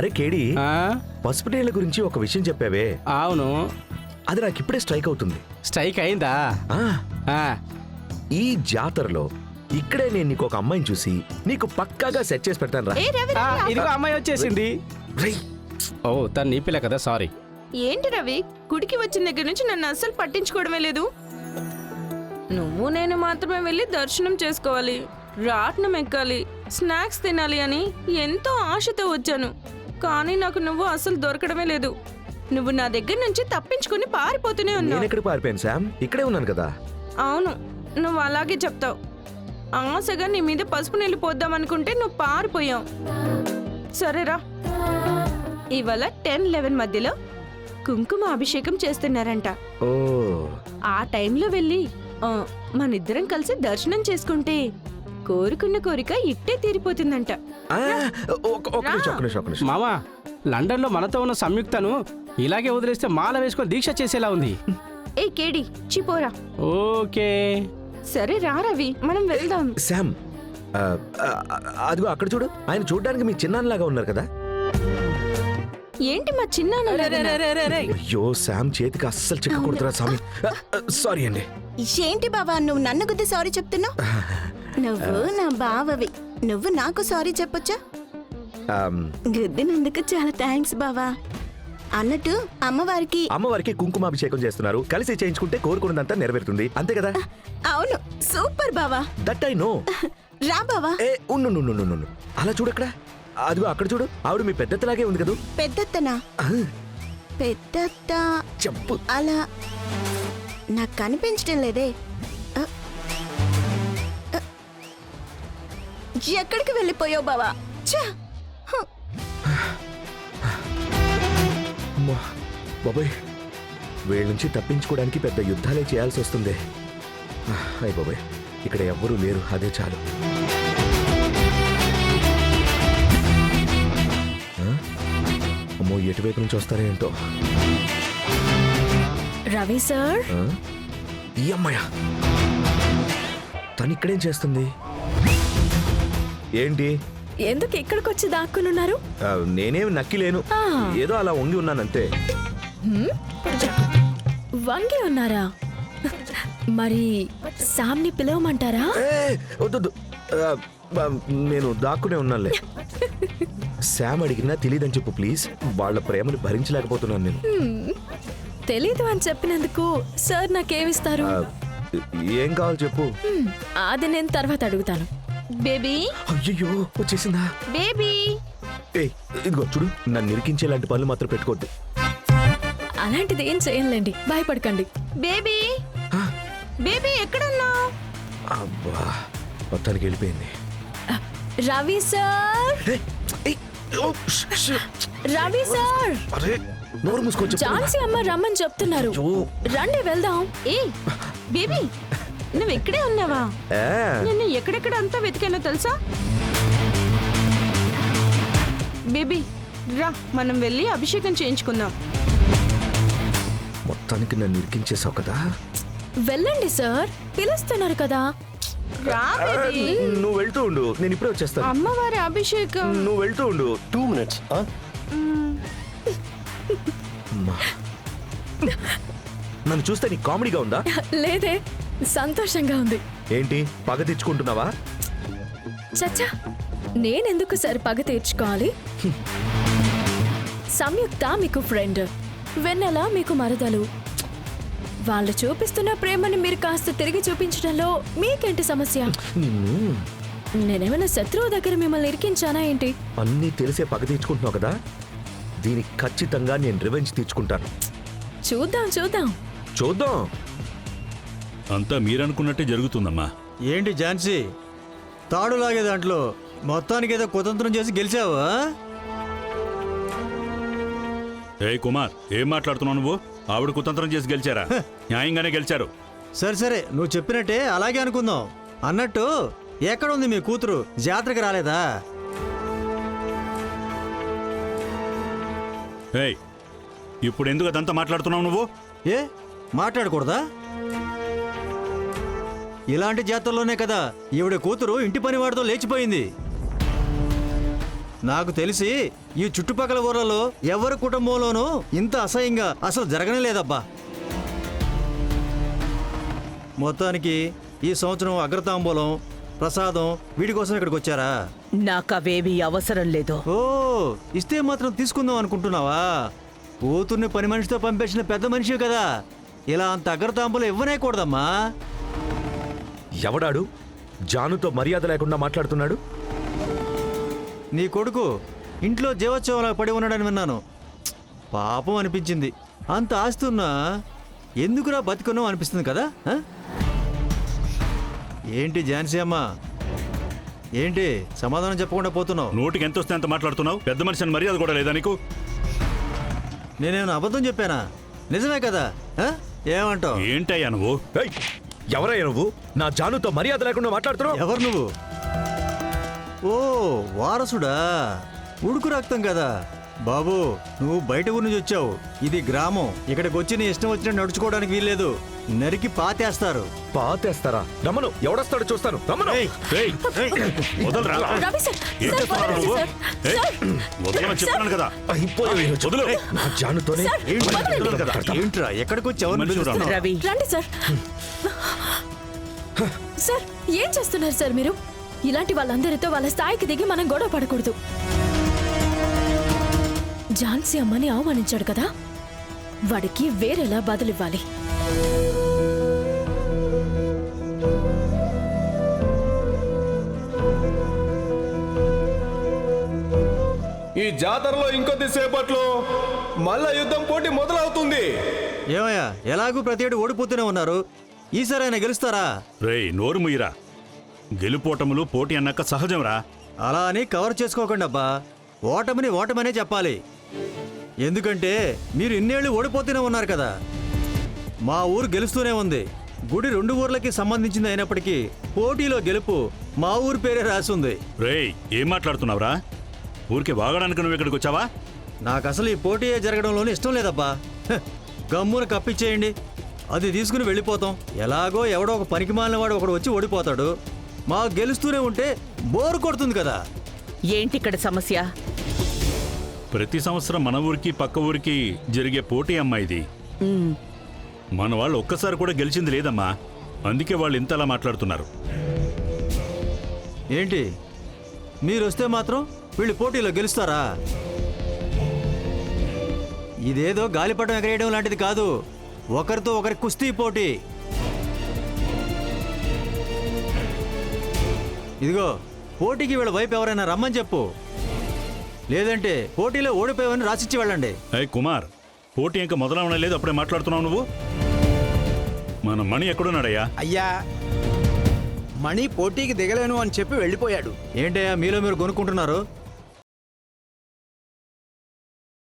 అరే కేడి, పసుపు నీళ్ళ గురించి ఒక విషయం చెప్పావే. అవును, అది నాకు ఇప్పుడే స్ట్రైక్ అవుతుంది. స్ట్రైక్ అయిందా? ఈ జాతరలో ఇక్కడే నేను నీకు ఒక అమ్మాయిని చూసి నీకు పక్కాగా సెట్ చేసి పెడతాను రా. ఇదిగో అమ్మాయి వచ్చేసింది. ఓ, తను నీ పిల్ల కదా, సారీ. ఏంటి రవి, గుడికి వచ్చిన దగ్గర నుంచి నన్ను అస్సలు పట్టించుకోవడమే లేదు. నువ్వు నేను మాత్రమే వెళ్ళి దర్శనం చేసుకోవాలి, రాట్నం ఎక్కాలి, స్నాక్స్ తినాలి అని ఎంతో ఆశతో వచ్చాను. కానీ నాకు నువ్వు అసలు దొరకడమే లేదు. నువ్వు నా దగ్గర నుంచి తప్పించుకుని పారిపోతూనే ఉన్నావు. నేను ఎక్కడ పారిపోయాను శామ్? ఇక్కడే ఉన్నాను కదా. అవును, నువ్వు అలాగే చెప్తావు. ఆశగా నీ మీద పసుపు నీళ్ళు పోద్దామనుకుంటే నువ్వు పారిపోయావు. సరేరా, ఇవాళ 10-11 మధ్యలో కుంకుమ అభిషేకం చేస్తున్నారంట. ఓ, ఆ టైంలో వెళ్ళి మనిద్దరం కలిసి దర్శనం చేసుకుంటే కోరుకున్న కోరిక ఇట్టే తీరిపోతుందంట. ఒక నిమిషం. మామా, లండన్ లో మనతో ఉన్న సంయుక్తను ఇలాగే వదిలేస్తే మాల వేసుకొని దీక్ష చేసేలా ఉంది. ఏ కేడి, చిపోరా. ఓకే, సరే రా రవి, మనం వెళ్దాం. శామ్, అదిగో అక్కడ చూడు, ఆయన చూడడానికి మీ చిన్నాన్నలాగా ఉన్నారు కదా. ఏంటి మా చిన్న? అయ్యో శామ్, చేతికి అస్సలు చిక్కకూడదురా స్వామి. సారీ అండి. ఏంటి బావా, నువ్వు నన్ను గుద్ది సారీ చెప్తున్నావు? నువ్వు నా బావవి, నువ్వు నాకు సారీ చెప్పొచ్చా? గుద్దినందుకు చాలా థ్యాంక్స్ బావా. అన్నట్టు అమ్మవారికి కుంకుమాభిషేకం చేస్తున్నారు. కలిసి చేయించుకుంటే కోరుకున్నదంతా నెరవేరుతుంది, అంతే కదా? అవును, సూపర్ బావా. That I know. రా బావా. ఉండు. అలా చూడక్కడ, అదిగో అక్కడ చూడు, ఆవిడ మీ పెద్దత్తలాగే ఉంది కదా. పెద్దత్తనా? పెద్దత్త చెప్పు. అలా నాకు కనిపించడం లేదే. ఎక్కడికి వెళ్ళిపోయావు బావా? బాబాయ్, వీళ్ళ నుంచి తప్పించుకోవడానికి పెద్ద యుద్ధాలే చేయాల్సి వస్తుంది. అయ్య బాబాయ్, ఇక్కడ ఎవ్వరూ లేరు, అదే చాలు. అమ్మో, ఎటువైపు నుంచి వస్తారో ఏంటో. రవి సార్, ఈ అమ్మాయ తను ఇక్కడేం చేస్తుంది? ఏంటి, ఎందుకు ఇక్కడికి వచ్చి దాక్కునున్నారు? నేనేం నక్కిలేను, ఏదో అలా వంగి ఉన్నానంతే. వంగి ఉన్నారా? మరి సామ్ని పిలవమంటారా? వద్దు, నేను దాక్కునే ఉన్నానులే. శామ్ అడిగినా తెలియదని చెప్పు ప్లీజ్. వాళ్ళ ప్రేమను భరించలేకపోతున్నాను నేను. తెలీదు అని చెప్పినందుకు సార్ నాకేమిస్తారు? ఏం కావాలి చెప్పు. అది నేను తర్వాత అడుగుతాను. బేబీ. అయ్యో, వచ్చేసిందా? బేబీ, ఇదిగో చూడు, నన్ను నిరికించేలాంటి పనులు మాత్రం పెట్టుకోవద్దు. అలాంటిది ఏం చేయలేండి, భయపడకండి. బేబీ, బేబీ ఎక్కడున్నావు? అబ్బా, మొత్తానికి వెళ్ళిపోయింది. రవి సార్, రవి సార్, అరే నోరు మూసుకోవచ్చు. ఝాన్సీ అమ్మ రమ్మని చెప్తున్నారు, రండి వెళ్దాం. ఏ బేబీ, నువ్వు ఇక్కడే ఉన్నావా? నిన్ను ఎక్కడెక్కడ అంతా వెతికానో తెలుసా? బేబీ రా, మనం వెళ్ళి అభిషేకం చేయించుకుందాం. మొత్తానికి నన్ను ఇరికించేసావు కదా. వెళ్ళండి సార్, పిలుస్తున్నారు కదా. రా బేబీ. నువ్వు వెళ్తూ ఉండు, నేను ఇప్పుడే వచ్చేస్తాను. అమ్మవారి అభిషేకం. నువ్వు వెళ్తూ ఉండు. 2 minutes. నన్ను చూస్తే నీకు కామెడీగా ఉందా? లేదే, సంతోషంగా ఉంది. ఏంటి, పగ తెచ్చుకుంటున్నావా? చచ్చా, నేనెందుకు సార్ పగ తీర్చుకోవాలి? సంయుక్త మీకు ఫ్రెండ్, వెన్నెల మీకు మరదలు. వాళ్ళు చూపిస్తున్న ప్రేమని మీరు కాస్త తిరిగి చూపించడంలో మీకేంటి సమస్య? నేనేమైనా శత్రువు దగ్గర మిమ్మల్ని ఇరికించానా ఏంటి? అన్నీ తెలిసే పగ తీర్చుకుంటున్నావు కదా, దీనికి ఖచ్చితంగా నేను రివెంజ్ తీర్చుకుంటాను. చూద్దాం. అంతా మీరనుకున్నట్టే జరుగుతుందమ్మా. ఏంటి ఝాన్సీ, తాడులాగే దాంట్లో మొత్తానికి ఏదో కుతంత్రం చేసి గెలిచావా? ఏ కుమార్, ఏం మాట్లాడుతున్నావు నువ్వు? ఆవిడ కుతంత్రం చేసి గెలిచారా? న్యాయంగానే గెలిచారు. సరే, నువ్వు చెప్పినట్టే అలాగే అనుకుందాం. అన్నట్టు ఎక్కడుంది మీ కూతురు? జాతరకి రాలేదా? ఏయ్, ఇప్పుడు ఎందుకు అదంతా మాట్లాడుతున్నావు నువ్వు? ఏ మాట్లాడకూడదా? ఇలాంటి జాతరలోనే కదా ఈవిడ కూతురు ఇంటి పని వాడితో లేచిపోయింది. నాకు తెలిసి ఈ చుట్టుపక్కల ఊర్లలో ఎవరి కుటుంబంలోనూ ఇంత అసహ్యంగా అసలు జరగనే లేదబ్బా. మొత్తానికి ఈ సంవత్సరం అగ్రతాంబూలం ప్రసాదం వీడి కోసం ఇక్కడికి వచ్చారా? నాకవేమీ అవసరం లేదు. ఓ, ఇస్తే మాత్రం తీసుకుందాం అనుకుంటున్నావా? కూతుర్ని పని మనిషితో పంపించిన పెద్ద మనిషి కదా, ఇలా అంత అగ్రతాంబూలం ఇవ్వనేకూడదమ్మా. ఎవడాడు జానుతో మర్యాద లేకుండా మాట్లాడుతున్నాడు? నీ కొడుకు ఇంట్లో జీవోత్సవంలా పడి ఉన్నాడని విన్నాను. పాపం అనిపించింది. అంత ఆస్తున్నా ఎందుకురా బతుకున్నావు అనిపిస్తుంది కదా. ఆ? ఏంటి ఝాన్సీ అమ్మ, ఏంటి సమాధానం చెప్పకుండా పోతున్నావు? నోటికి ఎంత వస్తే అంత మాట్లాడుతున్నావు? పెద్ద మనిషి అని మర్యాద కూడా లేదా నీకు? నేనేమైనా అబద్ధం చెప్పానా? నిజమే కదా. ఆ? ఏమంటావు? ఏంటయ్యా నువ్వు? ఏయ్, ఎవరయ్యా నువ్వు? నా జానుతో మర్యాద లేకుండా మాట్లాడుతున్నావు? ఎవరు నువ్వు? ఓ, వారసుడా, ఉడుకు రక్తం కదా. బాబు, నువ్వు బయట ఊరి నుంచి వచ్చావు. ఇది గ్రామం. ఇక్కడికి వచ్చి నీ ఇష్టం వచ్చినట్టు నడుచుకోవడానికి వీల్లేదు. నరికి పాతేస్తారు. పాతేస్తారా? రమ్మను, ఎవడొస్తాడో చూస్తాను. రమ్మను. ఏయ్, ఏయ్, వదలరా. రవి సార్, ఏం సార్, చేస్తున్నావు వదలండి నువ్వు? సార్. ఏయ్, సార్, వదలమని చెప్తున్నాను కదా. అయిపోయావు ఈరోజు. వదులు. నా జానుతోనే ఏంటి? వదలండి కదా. ఏంట్రా, ఎక్కడికి వచ్చి ఎవరిని మనిషి రా. పిలుస్తున్నావు? రవి, రండి సార్. సార్, ఏం చేస్తున్నారు సార్ మీరు? ఇలాంటి వాళ్ళందరితో వాళ్ళ స్థాయికి దిగి మనం గొడవ పడకూడదు. ఝాన్సీ అమ్మని అవమానించాడు కదా, వాడికి వేరేలా బదులివ్వాలి. ఈ జాతరలో ఇంకొద్ది సేపట్లో మల్ల యుద్ధం పోటీ మొదలవుతుంది. ఏమయ్యా, ఎలాగూ ప్రతి ఏడు ఓడిపోతూనే ఉన్నారు. ఈసారి ఆయన గెలుస్తారా? రేయ్, నోరు ముయ్యరా. గెలుపోటములు పోటీ అన్నాక సహజంరా. అలా అని కవర్ చేసుకోకండి అబ్బా. ఓటమిని ఓటమనే చెప్పాలి. ఎందుకంటే మీరు ఇన్నేళ్లు ఓడిపోతూనే ఉన్నారు కదా. మా ఊరు గెలుస్తూనే ఉంది. గుడి 2 ఊర్లకి సంబంధించింది అయినప్పటికీ పోటీలో గెలుపు మా ఊరు పేరే రాసింది. రేయ్, ఏం మాట్లాడుతున్నావురా? ఊరికి వాగడానికి నువ్వు ఇక్కడికి వచ్చావా? నాకు అసలు ఈ పోటీ జరగడంలోనే ఇష్టం లేదబ్బా. హ, గమ్మున కప్పిచ్చేయండి, అది తీసుకుని వెళ్ళిపోతాం. ఎలాగో ఎవడో ఒక పనికిమాలిన వాడు ఒకడు వచ్చి ఓడిపోతాడు. మాకు గెలుస్తూనే ఉంటే బోరు కొడుతుంది కదా. ఏంటి ఇక్కడ సమస్య? ప్రతి సంవత్సరం మన ఊరికి పక్క ఊరికి జరిగే పోటీ అమ్మా ఇది. ఉమ్, మన వాళ్ళు ఒక్కసారి కూడా గెలిచింది లేదమ్మా. అందుకే వాళ్ళు ఇంతలా మాట్లాడుతున్నారు. ఏంటి, మీరు వస్తే మాత్రం వీళ్ళు పోటీలో గెలుస్తారా? ఇదేదో గాలిపటం ఎగరేయడం లాంటిది కాదు. ఒకరితో ఒకరి కుస్తీ పోటీ. ఇదిగో, పోటీకి వీళ్ళ వైపు ఎవరైనా రమ్మని చెప్పు. లేదంటే పోటీలో ఓడిపోయావని రాసిచ్చి వెళ్ళండి. అయ్యి కుమార్, పోటీ ఇంకా మొదలవనే లేదు, అప్పుడే మాట్లాడుతున్నావు నువ్వు. మన మణి ఎక్కడున్నాడయ్యా? అయ్యా, మణి పోటీకి దిగలేను అని చెప్పి వెళ్ళిపోయాడు. ఏంటయ్యా మీలో మీరు కొనుక్కుంటున్నారు?